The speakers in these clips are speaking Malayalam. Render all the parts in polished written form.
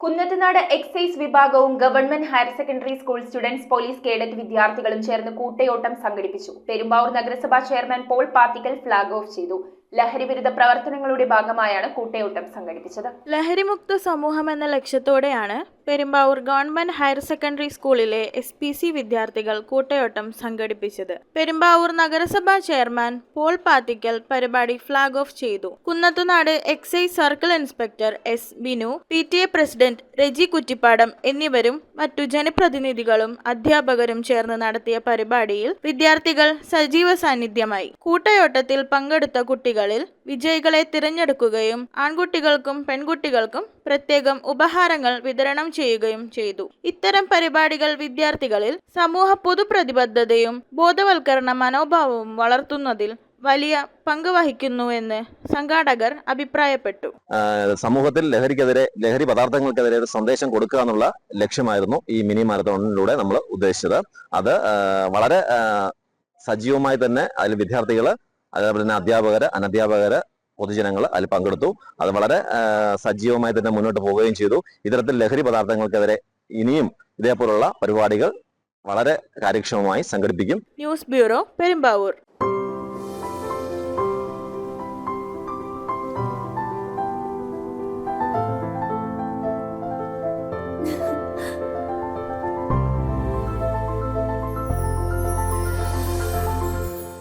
കുന്നത്തുനാട് എക്സൈസ് വിഭാഗവും government higher secondary school students police cadet വിദ്യാർത്ഥികളും ചേർന്ന് കൂട്ടയോട്ടം സംഘടിപ്പിച്ചു. പെരുമ്പാവൂർ നഗരസഭാ chairman Paul Pathikkal flag off ചെയ്തു. ലഹരിവിരുദ്ധ പ്രവർത്തനങ്ങളുടെ ഭാഗമായാണ് കൂട്ടയോട്ടം സംഘടിപ്പിച്ചത്. ലഹരിമുക്ത സമൂഹം എന്ന ലക്ഷ്യത്തോടെയാണ് പെരുമ്പാവൂർ ഗവൺമെന്റ് ഹയർ സെക്കൻഡറി സ്കൂളിലെ SPC വിദ്യാർത്ഥികൾ കൂട്ടയോട്ടം സംഘടിപ്പിച്ചത്. പെരുമ്പാവൂർ നഗരസഭാ ചെയർമാൻ പോൾ പാത്തിക്കൽ പരിപാടി ഫ്ളാഗ് ഓഫ് ചെയ്തു. Kunnathunad excise circle inspector S. Binu, PTA president Reji Kuttippadam എന്നിവരും മറ്റു ജനപ്രതിനിധികളും അധ്യാപകരും ചേർന്ന് നടത്തിയ പരിപാടിയിൽ വിദ്യാർത്ഥികൾ സജീവ സാന്നിധ്യമായി. കൂട്ടയോട്ടത്തിൽ പങ്കെടുത്ത കുട്ടികളിൽ വിജയികളെ തിരഞ്ഞെടുക്കുകയും ആൺകുട്ടികൾക്കും പെൺകുട്ടികൾക്കും പ്രത്യേകം ഉപഹാരങ്ങൾ വിതരണം ചെയ്യുകയും ചെയ്തു. ഇത്തരം പരിപാടികൾ വിദ്യാർത്ഥികളിൽ സമൂഹ പൊതുപ്രതിബദ്ധതയും ബോധവൽക്കരണ മനോഭാവവും വളർത്തുന്നതിൽ വലിയ പങ്ക് വഹിക്കുന്നുവെന്ന് സംഘാടകർ അഭിപ്രായപ്പെട്ടു. സമൂഹത്തിൽ ലഹരി പദാർത്ഥങ്ങൾക്കെതിരെ ഒരു സന്ദേശം കൊടുക്കുക എന്നുള്ള ലക്ഷ്യമായിരുന്നു ഈ മിനി മാരത്തോണിലൂടെ നമ്മൾ ഉദ്ദേശിച്ചത്. അത് വളരെ സജീവമായി തന്നെ അതിൽ വിദ്യാർത്ഥികൾ, അതേപോലെ തന്നെ അധ്യാപകര്, അനധ്യാപകര്, പൊതുജനങ്ങൾ അതിൽ പങ്കെടുത്തു. അത് വളരെ സജീവമായി തന്നെ മുന്നോട്ട് പോവുകയും ചെയ്തു. ഇത്തരത്തിൽ ലഹരി പദാർത്ഥങ്ങൾക്കെതിരെ ഇനിയും ഇതേപോലുള്ള പരിപാടികൾ വളരെ കാര്യക്ഷമമായി സംഘടിപ്പിക്കും. News bureau, Perumbavoor.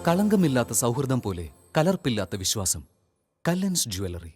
കളങ്കമില്ലാത്ത സൗഹൃദം പോലെ കലർപ്പില്ലാത്ത വിശ്വാസം. കല്ലൻസ് ജ്വല്ലറി.